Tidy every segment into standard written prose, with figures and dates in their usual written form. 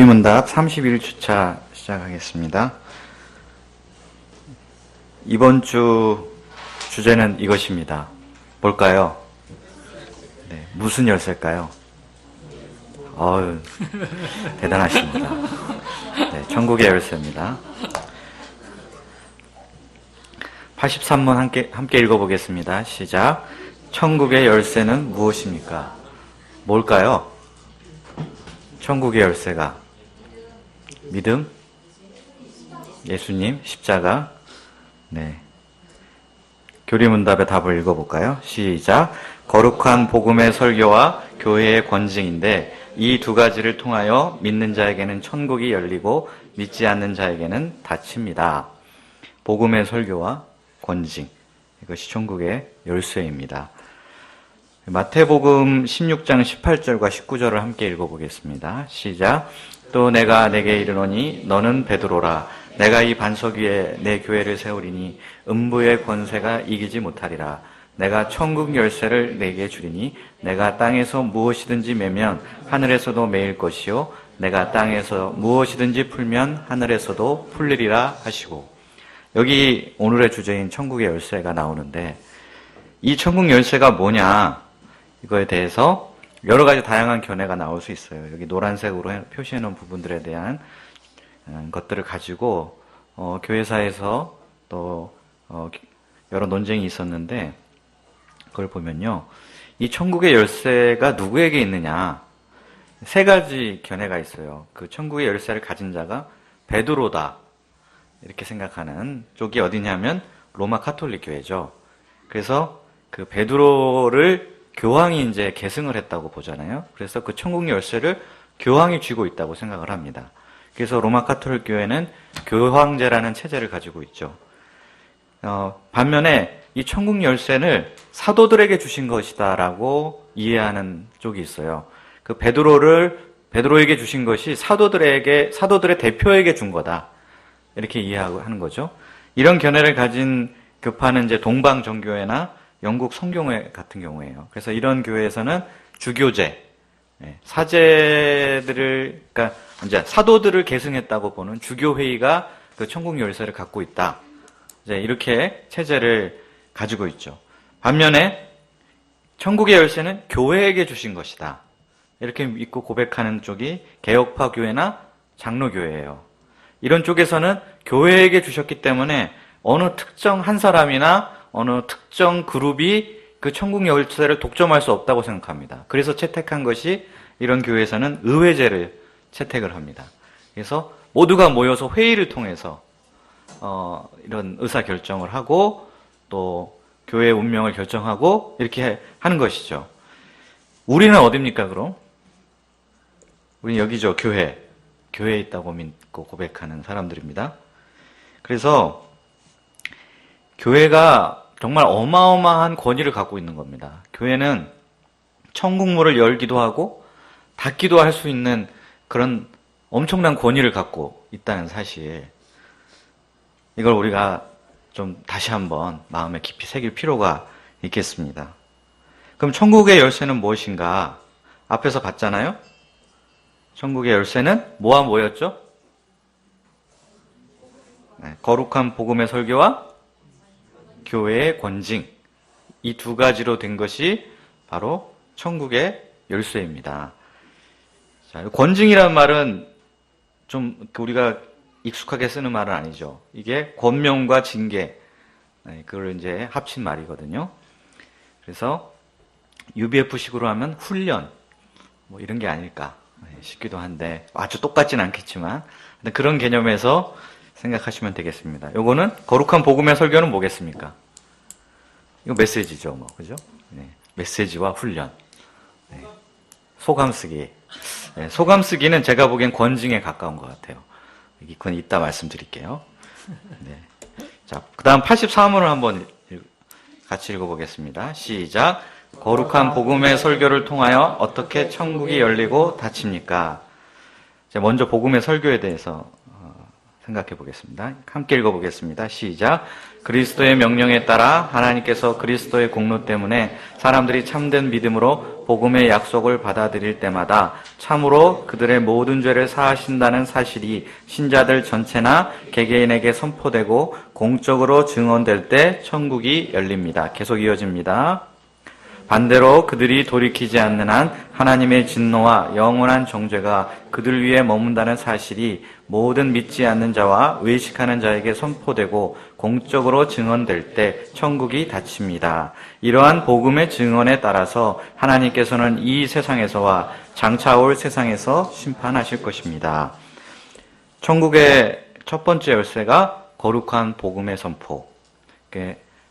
교리문답 31주차 시작하겠습니다. 이번 주 주제는 이것입니다. 뭘까요? 네, 무슨 열쇠일까요? 어휴, 대단하십니다. 네, 천국의 열쇠입니다. 83문 함께 읽어보겠습니다. 시작. 천국의 열쇠는 무엇입니까? 뭘까요? 천국의 열쇠가 믿음, 예수님, 십자가. 네. 교리문답의 답을 읽어볼까요? 시작. 거룩한 복음의 설교와 교회의 권징인데 이 두 가지를 통하여 믿는 자에게는 천국이 열리고 믿지 않는 자에게는 닫힙니다. 복음의 설교와 권징, 이것이 천국의 열쇠입니다. 마태복음 16장 18절과 19절을 함께 읽어보겠습니다. 시작. 또 내가 내게 이르노니 너는 베드로라. 내가 이 반석 위에 내 교회를 세우리니 음부의 권세가 이기지 못하리라. 내가 천국 열쇠를 내게 주리니 내가 땅에서 무엇이든지 매면 하늘에서도 매일 것이요 내가 땅에서 무엇이든지 풀면 하늘에서도 풀리리라 하시고. 여기 오늘의 주제인 천국의 열쇠가 나오는데 이 천국 열쇠가 뭐냐, 이거에 대해서 여러 가지 다양한 견해가 나올 수 있어요. 여기 노란색으로 표시해 놓은 부분들에 대한 것들을 가지고 교회사에서 또 여러 논쟁이 있었는데, 그걸 보면요, 이 천국의 열쇠가 누구에게 있느냐, 세 가지 견해가 있어요. 그 천국의 열쇠를 가진 자가 베드로다, 이렇게 생각하는 쪽이 어디냐면 로마 카톨릭 교회죠. 그래서 그 베드로를 교황이 이제 계승을 했다고 보잖아요. 그래서 그 천국 열쇠를 교황이 쥐고 있다고 생각을 합니다. 그래서 로마 카톨릭 교회는 교황제라는 체제를 가지고 있죠. 반면에 이 천국 열쇠를 사도들에게 주신 것이다라고 이해하는 쪽이 있어요. 그 베드로에게 주신 것이 사도들의 대표에게 준 거다, 이렇게 이해하는 거죠. 이런 견해를 가진 교파는 이제 동방 정교회나 영국 성경회 같은 경우에요. 그래서 이런 교회에서는 주교제, 그러니까 이제 사도들을 계승했다고 보는 주교회의가 그 천국 열쇠를 갖고 있다, 이제 이렇게 체제를 가지고 있죠. 반면에 천국의 열쇠는 교회에게 주신 것이다, 이렇게 믿고 고백하는 쪽이 개혁파 교회나 장로교회예요. 이런 쪽에서는 교회에게 주셨기 때문에 어느 특정 한 사람이나 어느 특정 그룹이 그 천국 열쇠를 독점할 수 없다고 생각합니다. 그래서 채택한 것이, 이런 교회에서는 의회제를 채택을 합니다. 그래서 모두가 모여서 회의를 통해서 이런 의사결정을 하고 또 교회의 운명을 결정하고 이렇게 하는 것이죠. 우리는 어디입니까, 그럼? 우리는 여기죠, 교회. 교회에 있다고 믿고 고백하는 사람들입니다. 그래서 교회가 정말 어마어마한 권위를 갖고 있는 겁니다. 교회는 천국문을 열기도 하고 닫기도 할 수 있는 그런 엄청난 권위를 갖고 있다는 사실, 이걸 우리가 좀 다시 한번 마음에 깊이 새길 필요가 있겠습니다. 그럼 천국의 열쇠는 무엇인가? 앞에서 봤잖아요? 천국의 열쇠는 뭐와 뭐였죠? 거룩한 복음의 설교와 교회의 권징, 이 두 가지로 된 것이 바로 천국의 열쇠입니다. 자, 권징이라는 말은 좀 우리가 익숙하게 쓰는 말은 아니죠. 이게 권명과 징계, 그걸 이제 합친 말이거든요. 그래서 UBF식으로 하면 훈련, 뭐 이런 게 아닐까 싶기도 한데, 아주 똑같진 않겠지만 그런 개념에서 생각하시면 되겠습니다. 요거는 거룩한 복음의 설교는 뭐겠습니까? 이거 메시지죠, 뭐, 그죠? 네, 메시지와 훈련. 네, 소감 쓰기. 네, 소감 쓰기는 제가 보기엔 권징에 가까운 것 같아요. 그건 이따 말씀드릴게요. 네. 자, 그 다음 84문을 한번 같이 읽어보겠습니다. 시작. 거룩한 복음의 설교를 통하여 어떻게 천국이 열리고 닫힙니까? 먼저 복음의 설교에 대해서 생각해 보겠습니다. 함께 읽어보겠습니다. 시작. 그리스도의 명령에 따라 하나님께서 그리스도의 공로 때문에 사람들이 참된 믿음으로 복음의 약속을 받아들일 때마다 참으로 그들의 모든 죄를 사하신다는 사실이 신자들 전체나 개개인에게 선포되고 공적으로 증언될 때 천국이 열립니다. 계속 이어집니다. 반대로 그들이 돌이키지 않는 한 하나님의 진노와 영원한 정죄가 그들 위에 머문다는 사실이 모든 믿지 않는 자와 외식하는 자에게 선포되고 공적으로 증언될 때 천국이 닫힙니다. 이러한 복음의 증언에 따라서 하나님께서는 이 세상에서와 장차 올 세상에서 심판하실 것입니다. 천국의 첫 번째 열쇠가 거룩한 복음의 선포,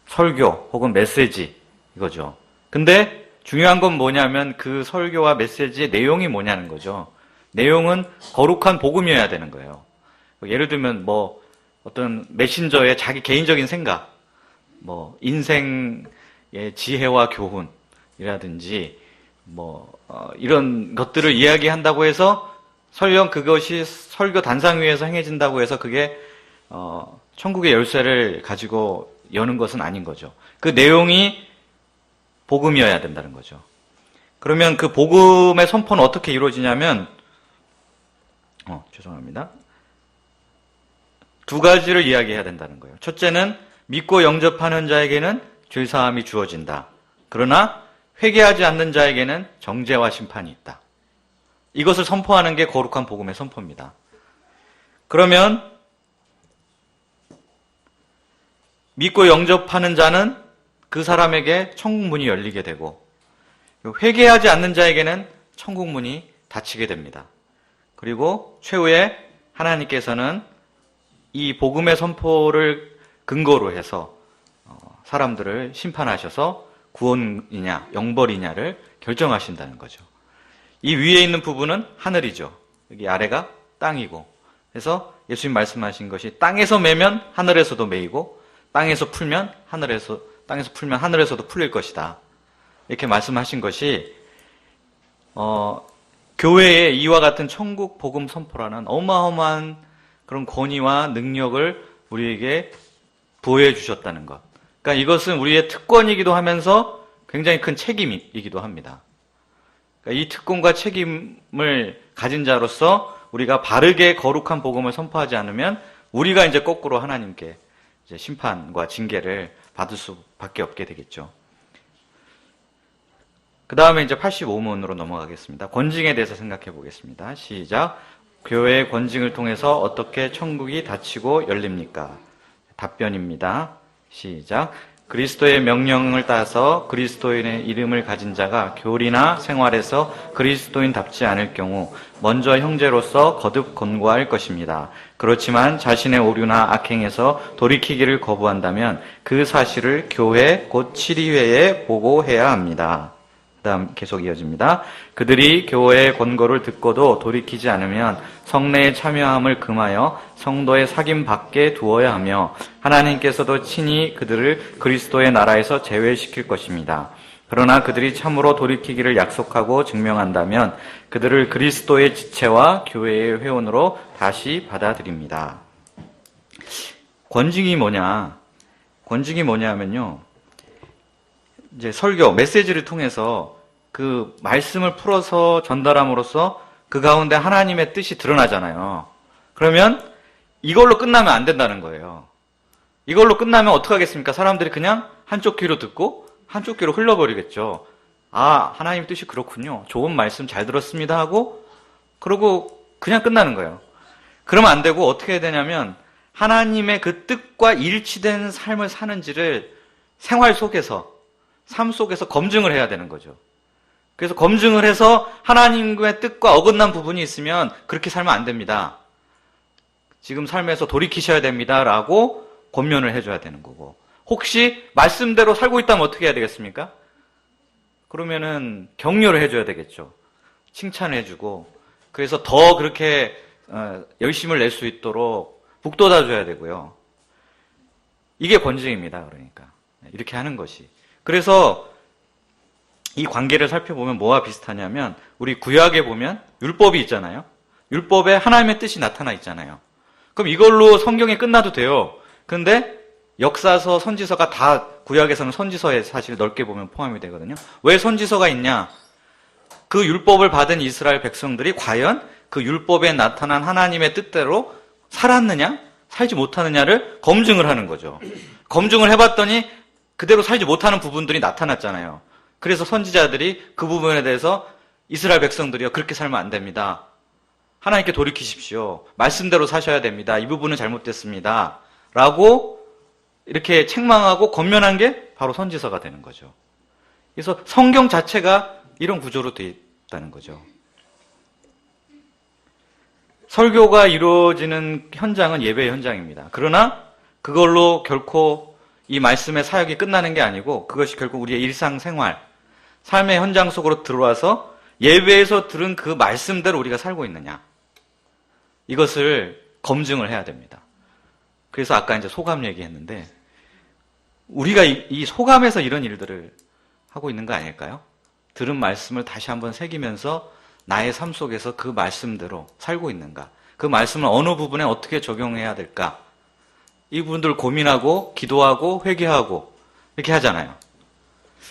설교 혹은 메시지 이거죠. 근데 중요한 건 뭐냐면 그 설교와 메시지의 내용이 뭐냐는 거죠. 내용은 거룩한 복음이어야 되는 거예요. 예를 들면 어떤 메신저의 자기 개인적인 생각, 인생의 지혜와 교훈이라든지 이런 것들을 이야기한다고 해서 설령 그것이 설교 단상 위에서 행해진다고 해서 그게 천국의 열쇠를 가지고 여는 것은 아닌 거죠. 그 내용이 복음이어야 된다는 거죠. 그러면 그 복음의 선포는 어떻게 이루어지냐면 죄송합니다. 두 가지를 이야기해야 된다는 거예요. 첫째는 믿고 영접하는 자에게는 죄사함이 주어진다. 그러나 회개하지 않는 자에게는 정죄와 심판이 있다. 이것을 선포하는 게 거룩한 복음의 선포입니다. 그러면 믿고 영접하는 자는 그 사람에게 천국 문이 열리게 되고 회개하지 않는 자에게는 천국 문이 닫히게 됩니다. 그리고 최후에 하나님께서는 이 복음의 선포를 근거로 해서 사람들을 심판하셔서 구원이냐 영벌이냐를 결정하신다는 거죠. 이 위에 있는 부분은 하늘이죠. 여기 아래가 땅이고, 그래서 예수님 말씀하신 것이 땅에서 매면 하늘에서도 매이고 땅에서 풀면 하늘에서도 풀릴 것이다. 이렇게 말씀하신 것이 교회에 이와 같은 천국 복음 선포라는 어마어마한 그런 권위와 능력을 우리에게 부여해 주셨다는 것. 그러니까 이것은 우리의 특권이기도 하면서 굉장히 큰 책임이기도 합니다. 그러니까 이 특권과 책임을 가진 자로서 우리가 바르게 거룩한 복음을 선포하지 않으면 우리가 이제 거꾸로 하나님께 이제 심판과 징계를 받을 수밖에 없게 되겠죠. 그 다음에 이제 85문으로 넘어가겠습니다. 권징에 대해서 생각해 보겠습니다. 시작. 교회의 권징을 통해서 어떻게 천국이 닫히고 열립니까? 답변입니다. 시작. 그리스도의 명령을 따서 그리스도인의 이름을 가진 자가 교리나 생활에서 그리스도인답지 않을 경우 먼저 형제로서 거듭 권고할 것입니다. 그렇지만 자신의 오류나 악행에서 돌이키기를 거부한다면 그 사실을 교회 곧 치리회에 보고해야 합니다. 다음 계속 이어집니다. 그들이 교회의 권고를 듣고도 돌이키지 않으면 성례에 참여함을 금하여 성도의 사귐 밖에 두어야 하며 하나님께서도 친히 그들을 그리스도의 나라에서 제외시킬 것입니다. 그러나 그들이 참으로 돌이키기를 약속하고 증명한다면 그들을 그리스도의 지체와 교회의 회원으로 다시 받아들입니다. 권징이 뭐냐? 권징이 뭐냐면요. 이제 설교, 메시지를 통해서 그 말씀을 풀어서 전달함으로써 그 가운데 하나님의 뜻이 드러나잖아요. 그러면 이걸로 끝나면 안 된다는 거예요. 이걸로 끝나면 어떻게 하겠습니까? 사람들이 그냥 한쪽 귀로 듣고 한쪽 귀로 흘러버리겠죠. 아, 하나님 뜻이 그렇군요. 좋은 말씀 잘 들었습니다 하고 그러고 그냥 끝나는 거예요. 그러면 안 되고 어떻게 해야 되냐면 하나님의 그 뜻과 일치된 삶을 사는지를 생활 속에서 삶 속에서 검증을 해야 되는 거죠. 그래서 검증을 해서 하나님의 뜻과 어긋난 부분이 있으면 그렇게 살면 안 됩니다. 지금 삶에서 돌이키셔야 됩니다 라고 권면을 해줘야 되는 거고, 혹시 말씀대로 살고 있다면 어떻게 해야 되겠습니까? 그러면은 격려를 해줘야 되겠죠. 칭찬을 해주고, 그래서 더 그렇게 열심을 낼 수 있도록 북돋아줘야 되고요. 이게 권징입니다. 그러니까 이렇게 하는 것이. 그래서 이 관계를 살펴보면 뭐와 비슷하냐면, 우리 구약에 보면 율법이 있잖아요. 율법에 하나님의 뜻이 나타나 있잖아요. 그럼 이걸로 성경이 끝나도 돼요. 근데 역사서, 선지서가 다 구약에서는 선지서에 사실 넓게 보면 포함이 되거든요. 왜 선지서가 있냐? 그 율법을 받은 이스라엘 백성들이 과연 그 율법에 나타난 하나님의 뜻대로 살았느냐, 살지 못하느냐를 검증을 하는 거죠. 검증을 해봤더니 그대로 살지 못하는 부분들이 나타났잖아요. 그래서 선지자들이 그 부분에 대해서 이스라엘 백성들이요, 그렇게 살면 안 됩니다. 하나님께 돌이키십시오. 말씀대로 사셔야 됩니다. 이 부분은 잘못됐습니다. 라고 이렇게 책망하고 권면한 게 바로 선지서가 되는 거죠. 그래서 성경 자체가 이런 구조로 되어 있다는 거죠. 설교가 이루어지는 현장은 예배 현장입니다. 그러나 그걸로 결코 이 말씀의 사역이 끝나는 게 아니고 그것이 결국 우리의 일상생활, 삶의 현장 속으로 들어와서 예배에서 들은 그 말씀대로 우리가 살고 있느냐. 이것을 검증을 해야 됩니다. 그래서 아까 이제 소감 얘기했는데 우리가 이 소감에서 이런 일들을 하고 있는 거 아닐까요? 들은 말씀을 다시 한번 새기면서 나의 삶 속에서 그 말씀대로 살고 있는가? 그 말씀을 어느 부분에 어떻게 적용해야 될까? 이 부분들을 고민하고 기도하고 회개하고 이렇게 하잖아요.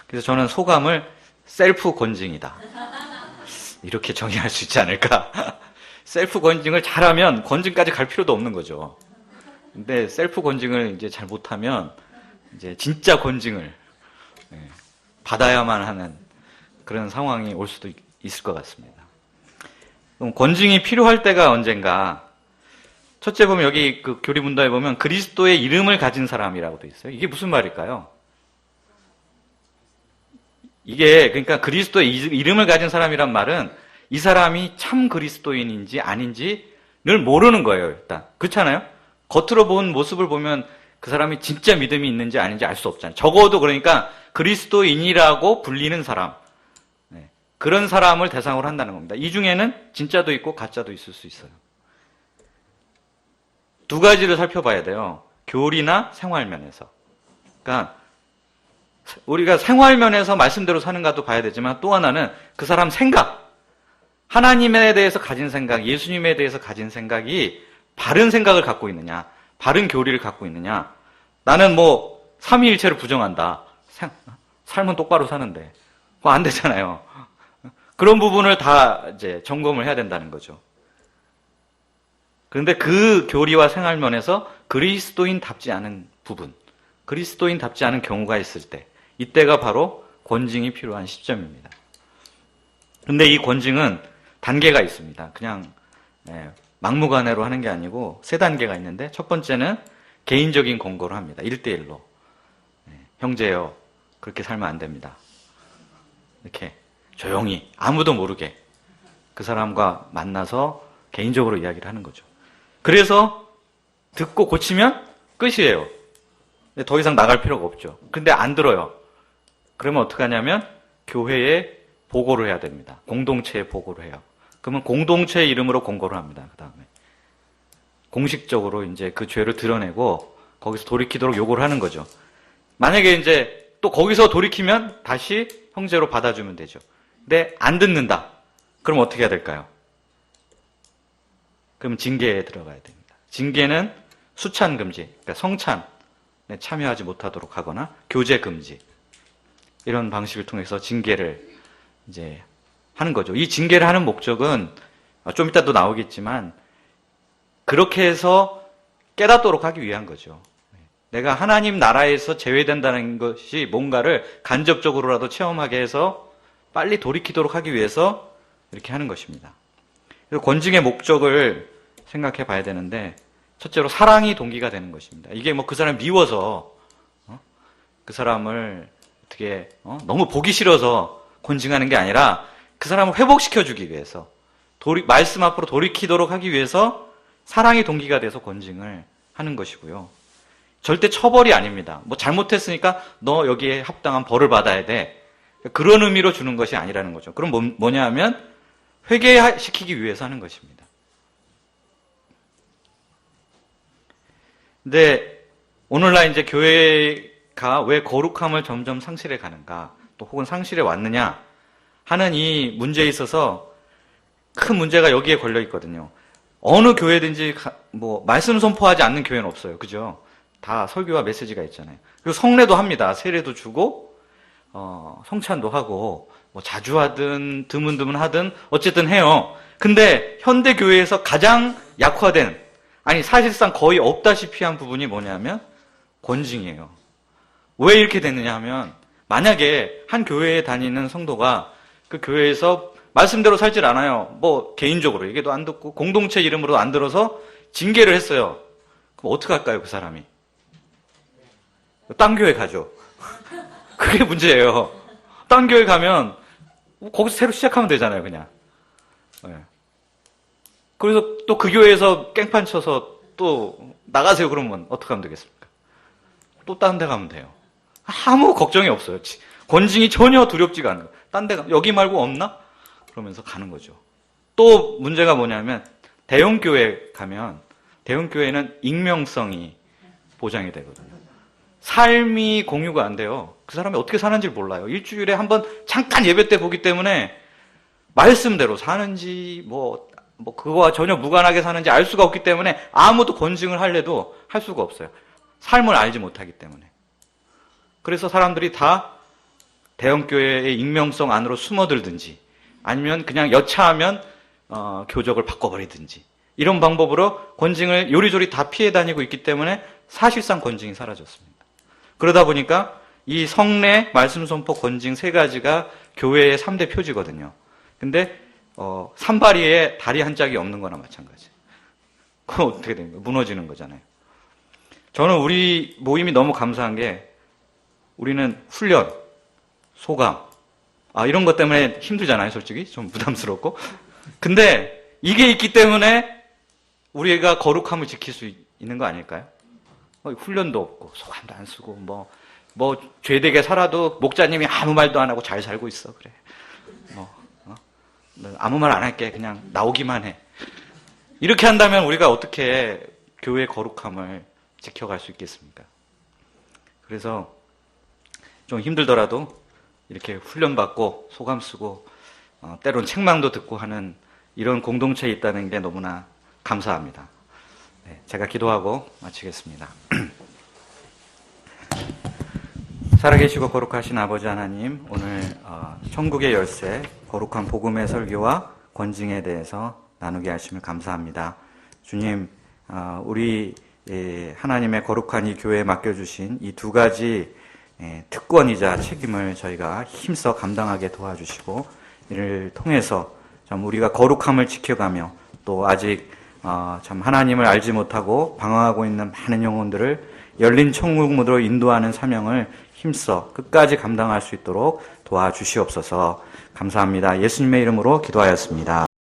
그래서 저는 소감을 셀프 권징이다. 이렇게 정의할 수 있지 않을까? 셀프 권징을 잘하면 권징까지 갈 필요도 없는 거죠. 근데 셀프 권징을 이제 잘 못하면 이제 진짜 권징을 받아야만 하는 그런 상황이 올 수도 있을 것 같습니다. 그럼 권징이 필요할 때가 언젠가? 첫째 보면 여기 그 교리문답에 보면 그리스도의 이름을 가진 사람이라고 돼 있어요. 이게 무슨 말일까요? 이게 그러니까 그리스도의 이름을 가진 사람이란 말은 이 사람이 참 그리스도인인지 아닌지를 모르는 거예요. 일단 그렇잖아요. 겉으로 본 모습을 보면 그 사람이 진짜 믿음이 있는지 아닌지 알 수 없잖아요. 적어도 그러니까 그리스도인이라고 불리는 사람, 그런 사람을 대상으로 한다는 겁니다. 이 중에는 진짜도 있고 가짜도 있을 수 있어요. 두 가지를 살펴봐야 돼요. 교리나 생활면에서. 그러니까 우리가 생활면에서 말씀대로 사는가도 봐야 되지만 또 하나는 그 사람 생각, 하나님에 대해서 가진 생각, 예수님에 대해서 가진 생각이 바른 생각을 갖고 있느냐, 바른 교리를 갖고 있느냐. 나는 뭐 삼위일체를 부정한다. 삶은 똑바로 사는데 그거 안 되잖아요. 그런 부분을 다 이제 점검을 해야 된다는 거죠. 그런데 그 교리와 생활면에서 그리스도인답지 않은 부분, 그리스도인답지 않은 경우가 있을 때, 이때가 바로 권징이 필요한 시점입니다. 근데 이 권징은 단계가 있습니다. 그냥 막무가내로 하는 게 아니고 세 단계가 있는데, 첫 번째는 개인적인 권고를 합니다. 1대1로. 형제여, 그렇게 살면 안 됩니다. 이렇게 조용히 아무도 모르게 그 사람과 만나서 개인적으로 이야기를 하는 거죠. 그래서 듣고 고치면 끝이에요. 더 이상 나갈 필요가 없죠. 근데 안 들어요. 그러면 어떻게 하냐면 교회에 보고를 해야 됩니다. 공동체에 보고를 해요. 그러면 공동체의 이름으로 권고를 합니다. 그 다음에 공식적으로 이제 그 죄를 드러내고 거기서 돌이키도록 요구를 하는 거죠. 만약에 이제 또 거기서 돌이키면 다시 형제로 받아주면 되죠. 근데 안 듣는다. 그럼 어떻게 해야 될까요? 그럼 징계에 들어가야 됩니다. 징계는 수찬 금지, 그러니까 성찬에 참여하지 못하도록 하거나 교제 금지, 이런 방식을 통해서 징계를 이제 하는 거죠. 이 징계를 하는 목적은 좀 이따 또 나오겠지만 그렇게 해서 깨닫도록 하기 위한 거죠. 내가 하나님 나라에서 제외된다는 것이 뭔가를 간접적으로라도 체험하게 해서 빨리 돌이키도록 하기 위해서 이렇게 하는 것입니다. 그래서 권징의 목적을 생각해 봐야 되는데, 첫째로 사랑이 동기가 되는 것입니다. 이게 뭐 그 사람 미워서 그 사람을 어떻게 너무 보기 싫어서 권징하는 게 아니라 그 사람을 회복시켜주기 위해서, 말씀 앞으로 돌이키도록 하기 위해서 사랑이 동기가 돼서 권징을 하는 것이고요. 절대 처벌이 아닙니다. 뭐 잘못했으니까 너 여기에 합당한 벌을 받아야 돼. 그런 의미로 주는 것이 아니라는 거죠. 그럼 뭐냐 하면 회개시키기 위해서 하는 것입니다. 근데 오늘날 이제 교회가 왜 거룩함을 점점 상실해 가는가, 또 혹은 상실해 왔느냐 하는 이 문제에 있어서 큰 문제가 여기에 걸려 있거든요. 어느 교회든지 말씀 선포하지 않는 교회는 없어요. 그죠? 다 설교와 메시지가 있잖아요. 그리고 성례도 합니다. 세례도 주고 성찬도 하고 자주 하든 드문드문 하든 어쨌든 해요. 근데 현대 교회에서 가장 약화된, 아니 사실상 거의 없다시피 한 부분이 뭐냐면 권징이에요. 왜 이렇게 됐느냐 하면, 만약에 한 교회에 다니는 성도가 그 교회에서 말씀대로 살질 않아요. 개인적으로 얘기도 안 듣고 공동체 이름으로 안 들어서 징계를 했어요. 그럼 어떡할까요, 그 사람이? 딴 교회 가죠. 그게 문제예요. 딴 교회 가면 거기서 새로 시작하면 되잖아요, 그냥. 네. 그래서 또 그 교회에서 깽판 쳐서 또 나가세요 그러면 어떻게 하면 되겠습니까? 또 딴 데 가면 돼요. 아무 걱정이 없어요. 권징이 전혀 두렵지가 않아요. 딴 데 여기 말고 없나? 그러면서 가는 거죠. 또 문제가 뭐냐면, 대형교회 가면 대형교회는 익명성이 보장이 되거든요. 삶이 공유가 안 돼요. 그 사람이 어떻게 사는지 몰라요. 일주일에 한번 잠깐 예배 때 보기 때문에 말씀대로 사는지 그거와 전혀 무관하게 사는지 알 수가 없기 때문에 아무도 권징을 하려도 할 수가 없어요. 삶을 알지 못하기 때문에. 그래서 사람들이 다 대형교회의 익명성 안으로 숨어들든지, 아니면 그냥 여차하면 교적을 바꿔버리든지, 이런 방법으로 권징을 요리조리 다 피해 다니고 있기 때문에 사실상 권징이 사라졌습니다. 그러다 보니까 이 성례, 말씀 선포, 권징 세 가지가 교회의 3대 표지거든요. 근데 산바리에 다리 한 짝이 없는 거나 마찬가지. 그럼 어떻게 됩니까? 무너지는 거잖아요. 저는 우리 모임이 너무 감사한 게, 우리는 훈련, 소감, 이런 것 때문에 힘들잖아요, 솔직히. 좀 부담스럽고. 근데 이게 있기 때문에 우리가 거룩함을 지킬 수 있는 거 아닐까요? 훈련도 없고, 소감도 안 쓰고, 죄되게 살아도 목자님이 아무 말도 안 하고 잘 살고 있어, 그래. 아무 말 안 할게. 그냥 나오기만 해. 이렇게 한다면 우리가 어떻게 교회의 거룩함을 지켜갈 수 있겠습니까? 그래서 좀 힘들더라도 이렇게 훈련받고 소감 쓰고 때론 책망도 듣고 하는 이런 공동체에 있다는 게 너무나 감사합니다. 네, 제가 기도하고 마치겠습니다. 살아계시고 거룩하신 아버지 하나님, 오늘 천국의 열쇠, 거룩한 복음의 설교와 권징에 대해서 나누게 하심을 감사합니다. 주님, 우리 하나님의 거룩한 이 교회에 맡겨주신 이 두 가지 특권이자 책임을 저희가 힘써 감당하게 도와주시고, 이를 통해서 참 우리가 거룩함을 지켜가며, 또 아직 참 하나님을 알지 못하고 방황하고 있는 많은 영혼들을 열린 천국으로 인도하는 사명을 힘써 끝까지 감당할 수 있도록 도와주시옵소서. 감사합니다. 예수님의 이름으로 기도하였습니다.